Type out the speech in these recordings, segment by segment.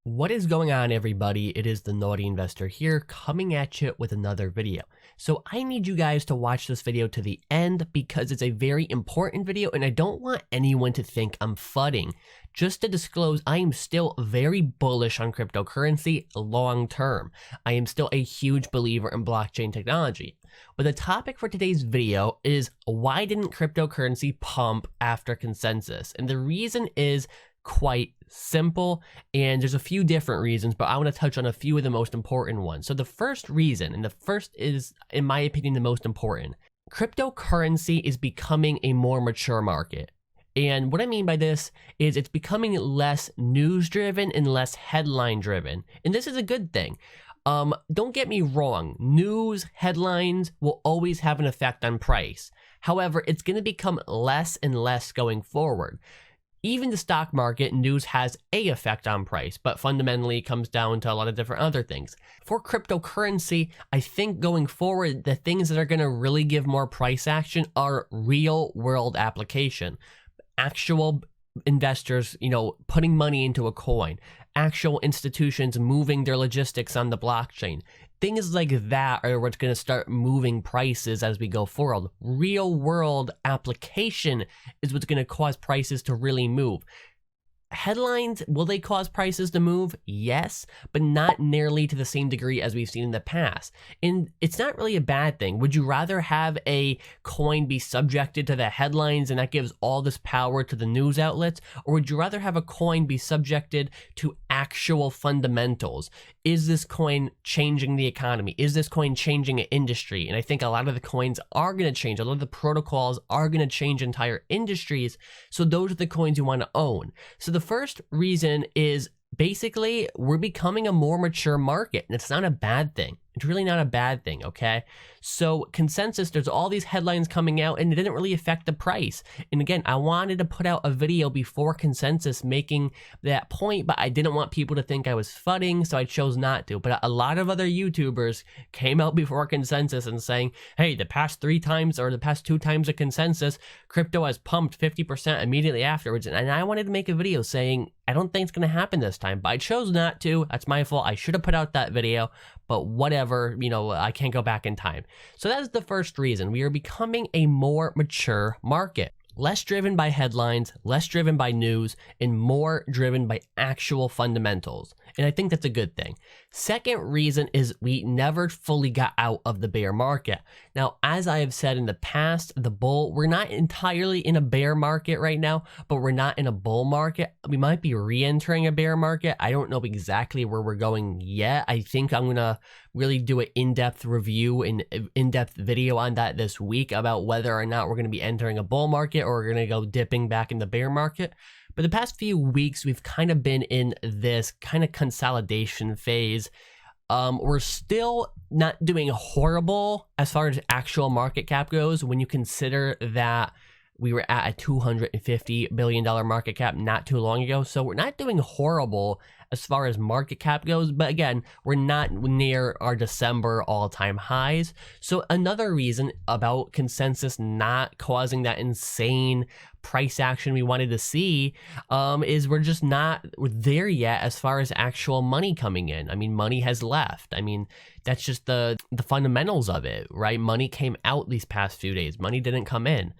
What is going on, everybody? It is the Naughty Investor here, coming at you with another video. So I need you guys to watch this video to the end because it's a very important video and I don't want anyone to think I'm fudding. Just to disclose, I am still very bullish on cryptocurrency long term. I am still a huge believer in blockchain technology. But the topic for today's video is, why didn't cryptocurrency pump after consensus? And the reason is quite simple, and there's a few different reasons, but I want to touch on a few of the most important ones. So the first reason, and the first is, in my opinion, the most important, cryptocurrency is becoming a more mature market. And what I mean by this is it's becoming less news driven and less headline driven. And this is a good thing. Don't get me wrong, news headlines will always have an effect on price. However, it's going to become less and less going forward. Even the stock market, news has an effect on price, but fundamentally it comes down to a lot of different other things. For cryptocurrency, I think going forward, the things that are going to really give more price action are real world application. Actual investors, putting money into a coin, actual institutions moving their logistics on the blockchain. Things like that are what's going to start moving prices as we go forward. Real world application is what's going to cause prices to really move. Headlines, will they cause prices to move? Yes, but not nearly to the same degree as we've seen in the past. And it's not really a bad thing. Would you rather have a coin be subjected to the headlines and that gives all this power to the news outlets? Or would you rather have a coin be subjected to actual fundamentals? Is this coin changing the economy? Is this coin changing an industry? And I think a lot of the coins are going to change. A lot of the protocols are going to change entire industries. So those are the coins you want to own. So the first reason is basically we're becoming a more mature market, and it's not a bad thing. It's really not a bad thing, okay? So consensus, there's all these headlines coming out and it didn't really affect the price. And again, I wanted to put out a video before consensus making that point, but I didn't want people to think I was fudding, so I chose not to. But a lot of other YouTubers came out before consensus and saying, hey, the past 3 times or the past 2 times of consensus, crypto has pumped 50% immediately afterwards. And I wanted to make a video saying, I don't think it's going to happen this time, but I chose not to. That's my fault. I should have put out that video, but whatever, I can't go back in time. So that is the first reason. We are becoming a more mature market. Less driven by headlines, less driven by news, and more driven by actual fundamentals. And I think that's a good thing. Second reason is we never fully got out of the bear market. Now, as I have said in the past, we're not entirely in a bear market right now, but we're not in a bull market. We might be re-entering a bear market. I don't know exactly where we're going yet. I think I'm going to really do an in-depth review and in-depth video on that this week about whether or not we're going to be entering a bull market or we're going to go dipping back in the bear market. But the past few weeks, we've kind of been in this kind of consolidation phase. We're still not doing horrible as far as actual market cap goes when you consider that we were at a $250 billion market cap not too long ago. So we're not doing horrible as far as market cap goes. But again, we're not near our December all-time highs. So another reason about consensus not causing that insane price action we wanted to see is we're just not there yet as far as actual money coming in. I mean, money has left. I mean, that's just the fundamentals of it, right? Money came out these past few days. Money didn't come in.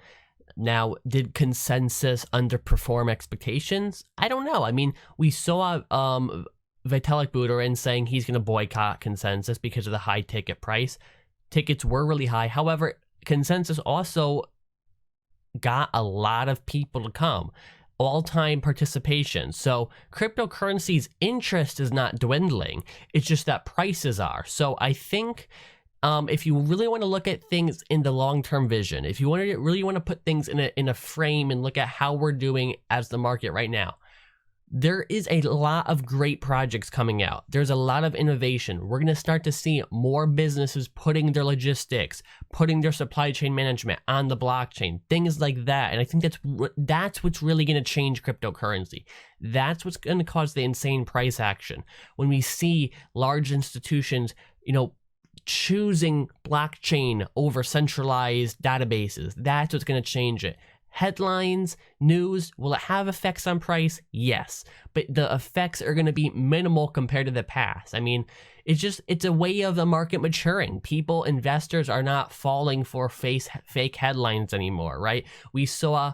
Now, did consensus underperform expectations? I don't know. I mean, we saw Vitalik Buterin saying he's going to boycott consensus because of the high ticket price. Tickets were really high. However, consensus also got a lot of people to come. All-time participation. So cryptocurrency's interest is not dwindling. It's just that prices are. So I think if you really want to look at things in the long-term vision, if you really want to put things in a frame and look at how we're doing as the market right now, there is a lot of great projects coming out. There's a lot of innovation. We're going to start to see more businesses putting their logistics, putting their supply chain management on the blockchain, things like that. And I think that's what's really going to change cryptocurrency. That's what's going to cause the insane price action. When we see large institutions, choosing blockchain over centralized databases, that's what's going to change it. Headlines, news, will it have effects on price? Yes, but the effects are going to be minimal compared to the past. I mean, it's a way of the market maturing. Investors are not falling for fake headlines anymore, right? We saw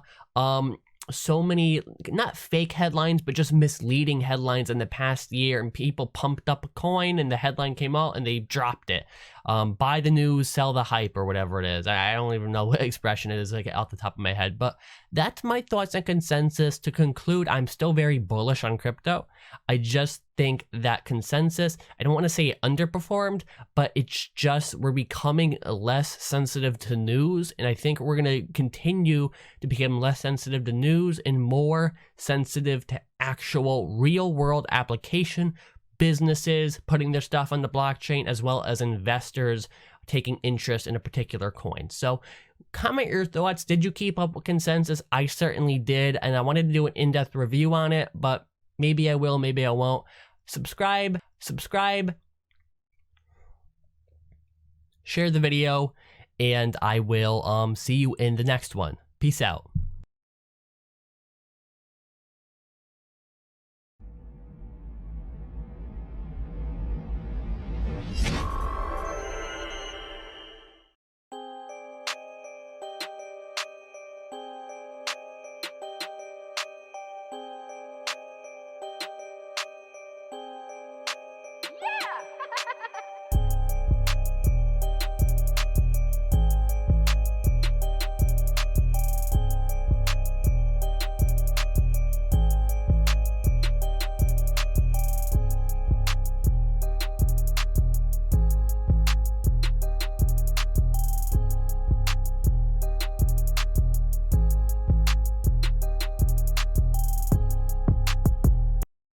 so many, not fake headlines, but just misleading headlines in the past year, and people pumped up a coin and the headline came out and they dropped it. Buy the news, sell the hype, or whatever it is. I don't even know what expression it is, like, off the top of my head, but that's my thoughts and consensus. To conclude, I'm still very bullish on crypto. I just think that consensus, I don't want to say it underperformed, but it's just, we're becoming less sensitive to news, and I think we're going to continue to become less sensitive to news and more sensitive to actual real world application, businesses putting their stuff on the blockchain, as well as investors taking interest in a particular coin. So comment your thoughts. Did you keep up with consensus? I certainly did, and I wanted to do an in-depth review on it, but maybe I will, maybe I won't. Subscribe, share the video, and I will see you in the next one. Peace out.